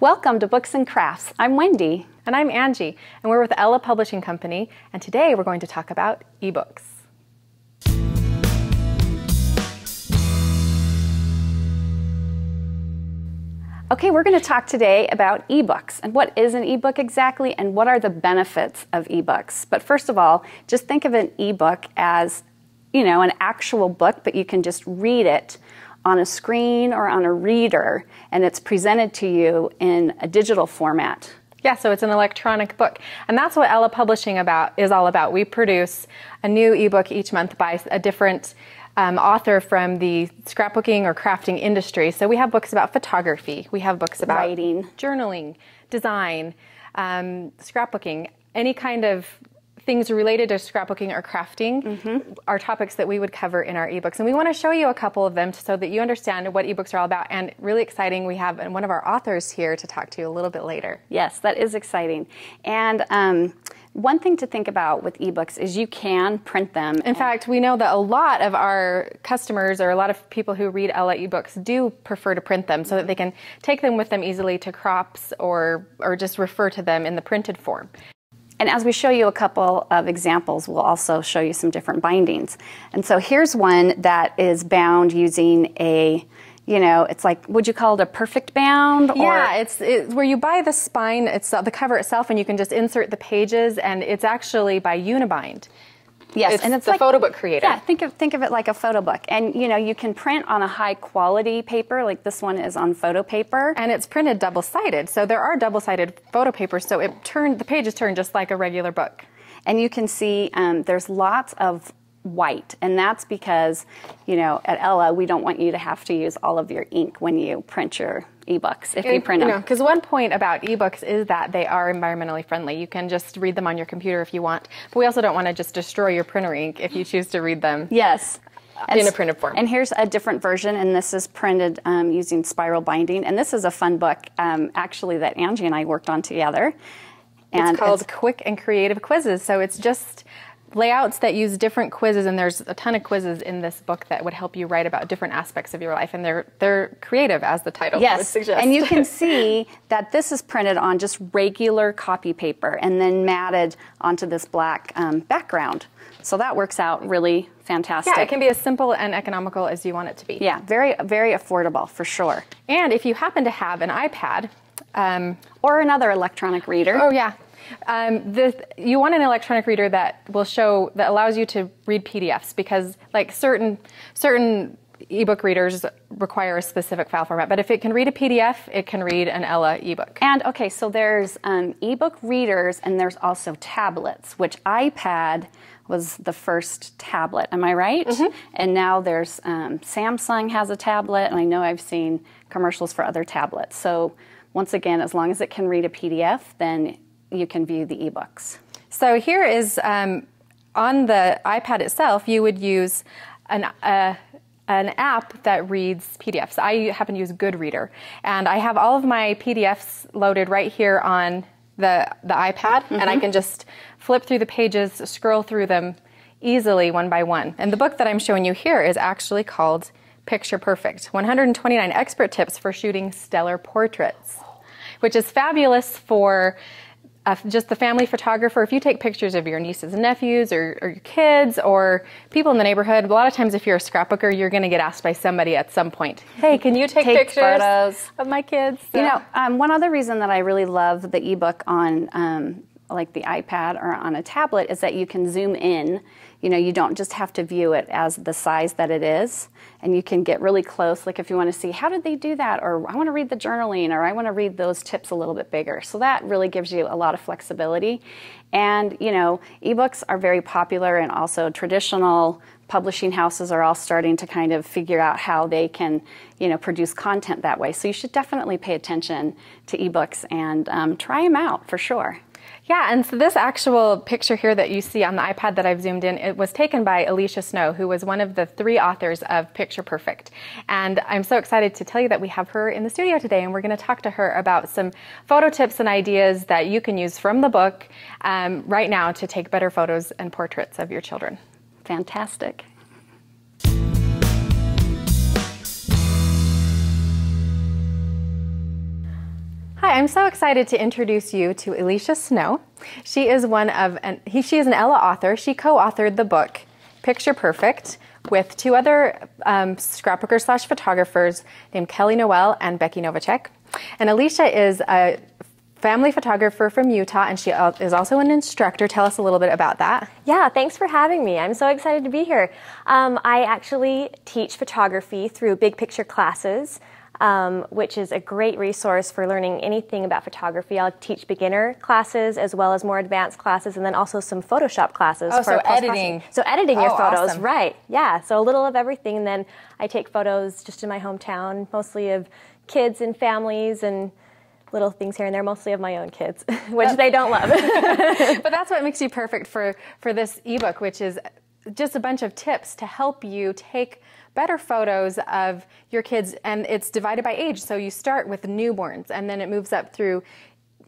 Welcome to Books and Crafts. I'm Wendy. And I'm Angie, and we're with Ella Publishing Company, and today we're going to talk about ebooks. Okay, we're going to talk today about ebooks and what is an ebook exactly and what are the benefits of ebooks. But first of all, just think of an ebook as, an actual book, but you can just read it on a screen or on a reader, and it's presented to you in a digital format. Yeah, so it's an electronic book. And that's what Ella Publishing is all about. We produce a new ebook each month by a different author from the scrapbooking or crafting industry. So we have books about photography, we have books about writing, journaling, design, scrapbooking, any kind of things related to scrapbooking or crafting are topics that we would cover in our ebooks. And we want to show you a couple of them so that you understand what ebooks are all about. And really exciting, we have one of our authors here to talk to you a little bit later. Yes, that is exciting. And one thing to think about with ebooks is you can print them. In fact, we know that a lot of our customers or a lot of people who read Ella ebooks do prefer to print them so that they can take them with them easily to crops or just refer to them in the printed form. And as we show you a couple of examples, we'll also show you some different bindings. And so here's one that is bound using a, it's like, would you call it a perfect bound? Yeah, it's where you buy the spine, it's the cover itself, and you can just insert the pages, and it's actually by Unibind. Yes, and it's the like photo book creator. Yeah, think of it like a photo book. And you can print on a high quality paper, like this one is on photo paper. And it's printed double-sided. So there are double-sided photo papers, so the pages turn just like a regular book. And you can see there's lots of white, and that's because, at Ella, we don't want you to have to use all of your ink when you print your ebooks, if you print them. Because one point about ebooks is that they are environmentally friendly. You can just read them on your computer if you want, but we also don't want to just destroy your printer ink if you choose to read them. Yes. In a printed form. And here's a different version, and this is printed using spiral binding, and this is a fun book, actually, that Angie and I worked on together. And it's called Quick and Creative Quizzes, so it's just layouts that use different quizzes, and there's a ton of quizzes in this book that would help you write about different aspects of your life, and they're creative, as the title would suggest. And you can see that this is printed on just regular copy paper and then matted onto this black background. So that works out really fantastic. Yeah, it can be as simple and economical as you want it to be. Yeah, very, very affordable for sure. And if you happen to have an iPad or another electronic reader. Oh yeah. You want an electronic reader that allows you to read PDFs, because like certain ebook readers require a specific file format, but if it can read a PDF, it can read an Ella ebook. And okay, so there's ebook readers, and there's also tablets, which iPad was the first tablet. Am I right? And now there's Samsung has a tablet, and I know I've seen commercials for other tablets. So once again, as long as it can read a PDF, then you can view the ebooks. So here is, on the iPad itself, you would use an app that reads PDFs. I happen to use Goodreader, and I have all of my PDFs loaded right here on the iPad, and I can just flip through the pages, scroll through them easily one by one. And the book that I'm showing you here is actually called Picture Perfect, 129 Expert Tips for Shooting Stellar Portraits, which is fabulous for just the family photographer. If you take pictures of your nieces and nephews or your kids or people in the neighborhood, a lot of times if you're a scrapbooker, you're going to get asked by somebody at some point, hey, can you take pictures photos of my kids? One other reason that I really love the ebook on like the iPad or on a tablet is that you can zoom in. You don't just have to view it as the size that it is, and you can get really close, like if you want to see how did they do that, or I want to read the journaling, or I want to read those tips a little bit bigger. So that really gives you a lot of flexibility. And ebooks are very popular, and also traditional publishing houses are all starting to kind of figure out how they can produce content that way. So you should definitely pay attention to ebooks and try them out for sure. Yeah, and so this actual picture here that you see on the iPad that I've zoomed in, it was taken by Elisha Snow, who was one of the 3 authors of Picture Perfect. And I'm so excited to tell you that we have her in the studio today, and we're going to talk to her about some photo tips and ideas that you can use from the book right now to take better photos and portraits of your children. Fantastic. Hi, I'm so excited to introduce you to Elisha Snow. She is she is an Ella author. She co-authored the book Picture Perfect with two other scrapbookers / photographers named Kelly Noel and Becky Novacek. And Elisha is a family photographer from Utah, and she is also an instructor. Tell us a little bit about that. Yeah, thanks for having me. I'm so excited to be here. I actually teach photography through Big Picture classes, which is a great resource for learning anything about photography. I'll teach beginner classes as well as more advanced classes, and then also some Photoshop classes. So editing. So editing your photos, awesome. Right. Yeah, so a little of everything, and then I take photos just in my hometown, mostly of kids and families and little things here and there, mostly of my own kids, which they don't love. But that's what makes you perfect for this ebook, which is just a bunch of tips to help you take better photos of your kids, and it's divided by age. So you start with newborns, and then it moves up through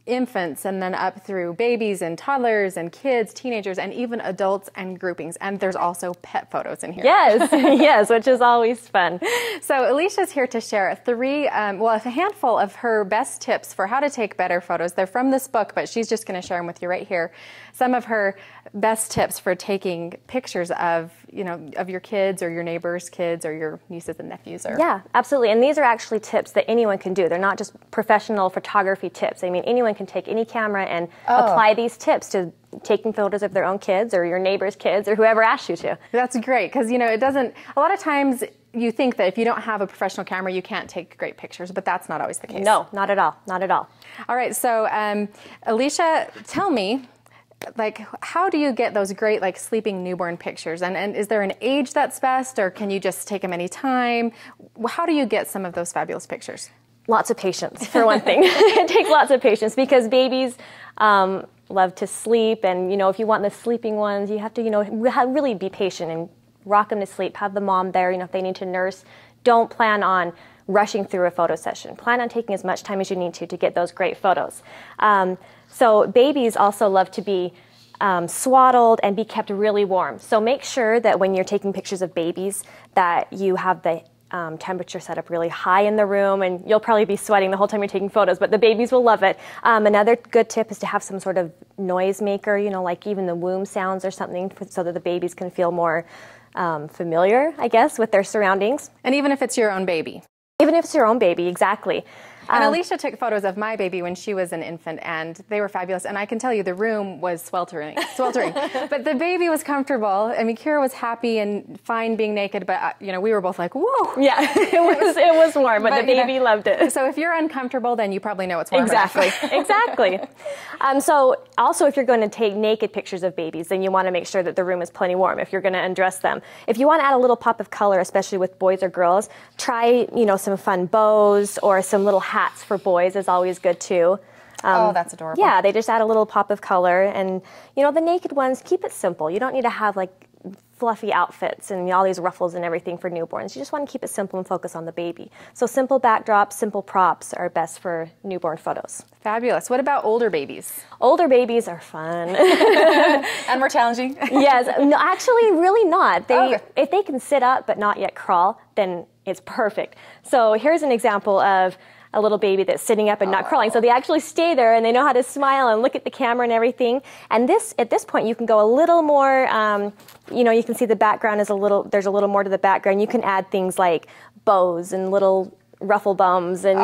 infants, and then up through babies and toddlers and kids, teenagers, and even adults and groupings. And there's also pet photos in here. Yes, yes, which is always fun. So Elisha's here to share a handful of her best tips for how to take better photos. They're from this book, but she's just going to share them with you right here. Some of her best tips for taking pictures of your kids or your neighbors' kids or your nieces and nephews. Yeah, absolutely. And these are actually tips that anyone can do. They're not just professional photography tips. I mean, anyone can take any camera and apply these tips to taking photos of their own kids or your neighbor's kids or whoever asked you to. That's great, because it doesn't, a lot of times you think that if you don't have a professional camera, you can't take great pictures, but that's not always the case. No, not at all, not at all. All right, so Elisha, tell me, how do you get those great, sleeping newborn pictures? And is there an age that's best, or can you just take them anytime? How do you get some of those fabulous pictures? Lots of patience, for one thing. It takes lots of patience because babies love to sleep, and if you want the sleeping ones, you have to really be patient and rock them to sleep. Have the mom there, if they need to nurse. Don't plan on rushing through a photo session. Plan on taking as much time as you need to get those great photos. So babies also love to be swaddled and be kept really warm. So make sure that when you're taking pictures of babies that you have the temperature set up really high in the room, and you'll probably be sweating the whole time you're taking photos, but the babies will love it. Another good tip is to have some sort of noise maker, like even the womb sounds or something, so that the babies can feel more familiar, I guess, with their surroundings. And even if it's your own baby. Even if it's your own baby, exactly. And Elisha took photos of my baby when she was an infant, and they were fabulous. And I can tell you the room was sweltering. But the baby was comfortable. I mean, Kira was happy and fine being naked, but we were both like, whoa. Yeah, it was warm, but the baby loved it. So if you're uncomfortable, then you probably know it's warm Exactly, enough. Exactly. So also, if you're going to take naked pictures of babies, then you want to make sure that the room is plenty warm if you're going to undress them. If you want to add a little pop of color, especially with boys or girls, try, some fun bows or some little hats for boys is always good too. That's adorable. Yeah, they just add a little pop of color, and the naked ones, keep it simple. You don't need to have fluffy outfits and all these ruffles and everything for newborns. You just want to keep it simple and focus on the baby. So simple backdrops, simple props are best for newborn photos. Fabulous. What about older babies? Older babies are fun. And more challenging? Yes. No, actually, really not. If they can sit up but not yet crawl, then it's perfect. So here's an example of a little baby that's sitting up and not crawling. So they actually stay there, and they know how to smile and look at the camera and everything. And at this point, you can go a little more, you can see the background there's a little more to the background. You can add things like bows and little ruffle bums and,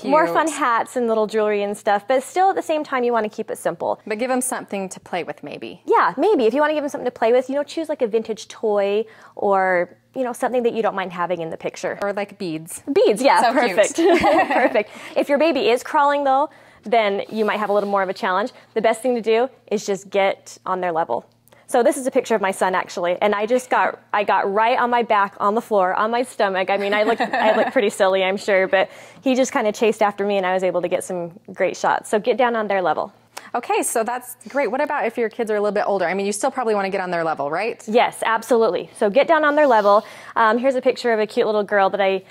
more fun hats and little jewelry and stuff. But still, at the same time, you want to keep it simple. But give them something to play with, maybe. Yeah, maybe. If you want to give them something to play with, choose a vintage toy or something that you don't mind having in the picture. Or beads. Beads, yeah, so perfect. Perfect. If your baby is crawling, though, then you might have a little more of a challenge. The best thing to do is just get on their level. So this is a picture of my son, actually, and I got right on my back, on the floor, on my stomach. I mean, I look pretty silly, I'm sure, but he just kind of chased after me, and I was able to get some great shots. So get down on their level. Okay, so that's great. What about if your kids are a little bit older? I mean, you still probably want to get on their level, right? Yes, absolutely. So get down on their level. Here's a picture of a cute little girl that I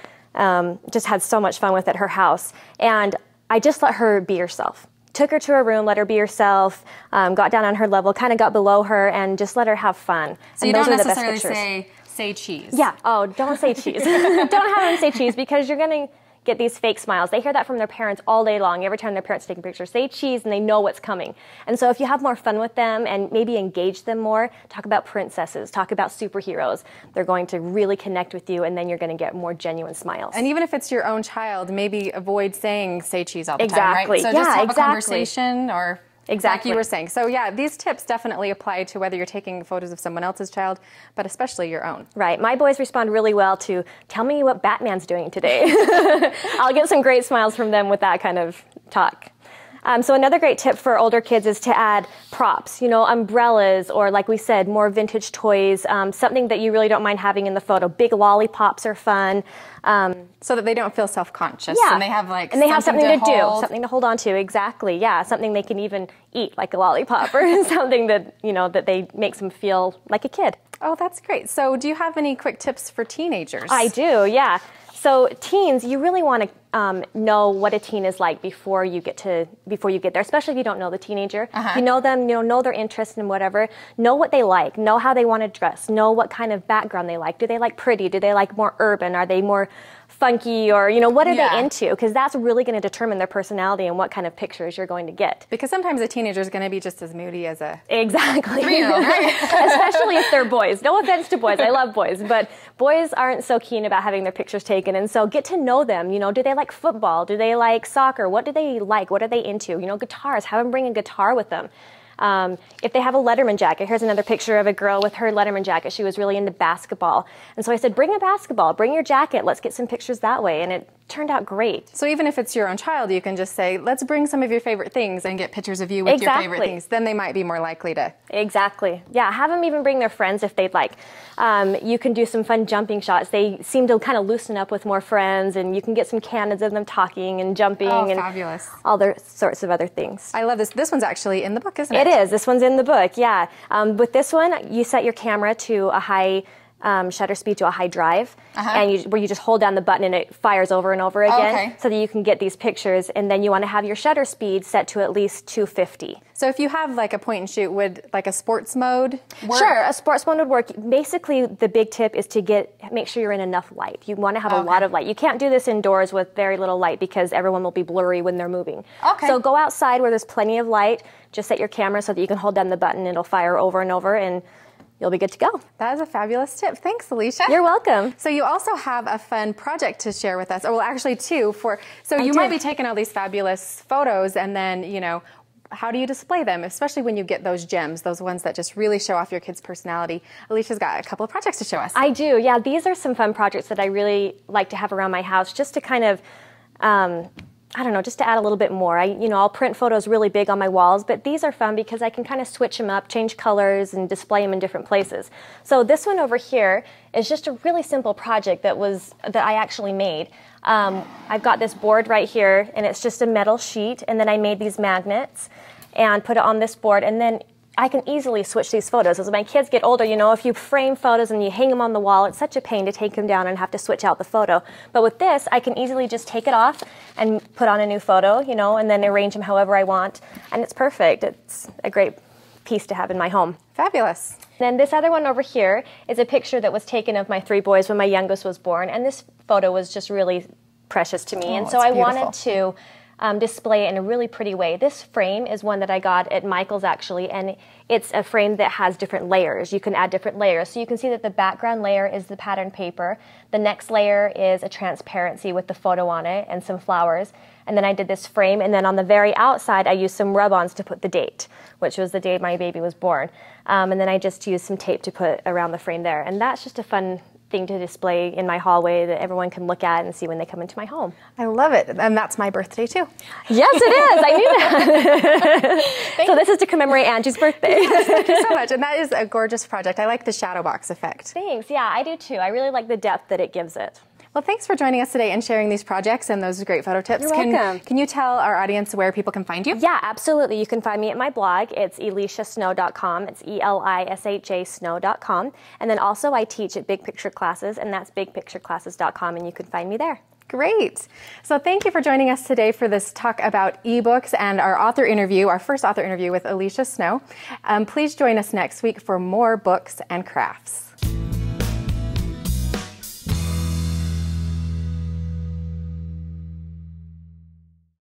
just had so much fun with at her house. And I just let her be herself. Took her to her room, let her be herself, got down on her level, kind of got below her, and just let her have fun. So and you don't those are the necessarily best pictures. say cheese. Yeah. Oh, don't say cheese. Don't have them say cheese because you're going to get these fake smiles. They hear that from their parents all day long. Every time their parents take a picture, say cheese, and they know what's coming. And so if you have more fun with them and maybe engage them more, talk about princesses, talk about superheroes, they're going to really connect with you, and then you're going to get more genuine smiles. And even if it's your own child, maybe avoid saying "say cheese" all the Exactly. time, right? So Yeah, just have exactly. a conversation, or Exactly. like you were saying. So yeah, these tips definitely apply to whether you're taking photos of someone else's child, but especially your own. Right. My boys respond really well to, tell me what Batman's doing today. I'll get some great smiles from them with that kind of talk. So another great tip for older kids is to add props, umbrellas, or like we said, more vintage toys, something that you really don't mind having in the photo. Big lollipops are fun. So that they don't feel self-conscious. Yeah. And they have something to do, hold. something to hold on to. Exactly. Yeah. Something they can even eat, like a lollipop, or something that, that they makes them feel like a kid. Oh, that's great. So do you have any quick tips for teenagers? I do. Yeah. So teens, you really want to know what a teen is like before you get there, especially if you don't know the teenager. If you know them, know their interests and whatever. Know what they like. Know how they want to dress. Know what kind of background they like. Do they like pretty? Do they like more urban? Are they more funky? Or what are they into? Because that's really going to determine their personality and what kind of pictures you're going to get. Because sometimes a teenager is going to be just as moody as a exactly 3-year-old, right? Especially if they're boys. No offense to boys, I love boys, but boys aren't so keen about having their pictures taken. And so get to know them. Do they like football? Do they like soccer? What do they like? What are they into? Guitars. Have them bring a guitar with them. If they have a Letterman jacket, here's another picture of a girl with her Letterman jacket. She was really into basketball. And so I said, bring a basketball, bring your jacket. Let's get some pictures that way. And it turned out great. So even if it's your own child, you can just say, let's bring some of your favorite things and get pictures of you with your favorite things. Then they might be more likely to. Exactly. Yeah, have them even bring their friends if they'd like. You can do some fun jumping shots. They seem to kind of loosen up with more friends, and you can get some candids of them talking and jumping and fabulous. All their sorts of other things. I love this. This one's actually in the book, isn't it? It is. This one's in the book, yeah. With this one, you set your camera to a high shutter speed, to a high drive, and where you just hold down the button and it fires over and over again, so that you can get these pictures. And then you want to have your shutter speed set to at least 250. So if you have like a point and shoot, would like a sports mode work? Sure, a sports mode would work. Basically, the big tip is to make sure you're in enough light. You want to have a lot of light. You can't do this indoors with very little light because everyone will be blurry when they're moving. So go outside where there's plenty of light. Just set your camera so that you can hold down the button and it'll fire over and over, and you'll be good to go. That is a fabulous tip. Thanks, Elisha. You're welcome. So you also have a fun project to share with us. Or well, actually two. You might be taking all these fabulous photos, and then, how do you display them, especially when you get those gems, those ones that just really show off your kid's personality? Elisha's got a couple of projects to show us. I do, yeah. These are some fun projects that I really like to have around my house, just to kind of, just to add a little bit more. I'll print photos really big on my walls, but these are fun because I can kind of switch them up, change colors, and display them in different places. So this one over here is just a really simple project that I actually made. I've got this board right here, and it's just a metal sheet, and then I made these magnets and put it on this board, and then I can easily switch these photos. As my kids get older, if you frame photos and you hang them on the wall, it's such a pain to take them down and have to switch out the photo. But with this, I can easily just take it off and put on a new photo, and then arrange them however I want. And it's perfect. It's a great piece to have in my home. Fabulous. Then this other one over here is a picture that was taken of my 3 boys when my youngest was born. And this photo was just really precious to me. And so I wanted to display it in a really pretty way. This frame is one that I got at Michael's, actually, and it's a frame that has different layers. You can add different layers. So you can see that the background layer is the pattern paper. The next layer is a transparency with the photo on it and some flowers. And then I did this frame, and then on the very outside I used some rub-ons to put the date, which was the day my baby was born. And then I just used some tape to put around the frame there. And that's just a fun thing to display in my hallway that everyone can look at and see when they come into my home. I love it. And that's my birthday too. Yes, it is. I knew that. So this is to commemorate Angie's birthday. Yes, thank you so much. And that is a gorgeous project. I like the shadow box effect. Thanks. Yeah, I do too. I really like the depth that it gives it. Well, thanks for joining us today and sharing these projects and those great photo tips. You're welcome. Can you tell our audience where people can find you? Yeah, absolutely. You can find me at my blog. It's elishasnow.com. It's ELISHA Snow.com. And then also I teach at Big Picture Classes, and that's bigpictureclasses.com, and you can find me there. Great. So thank you for joining us today for this talk about ebooks and our first author interview with Elisha Snow. Please join us next week for more books and crafts.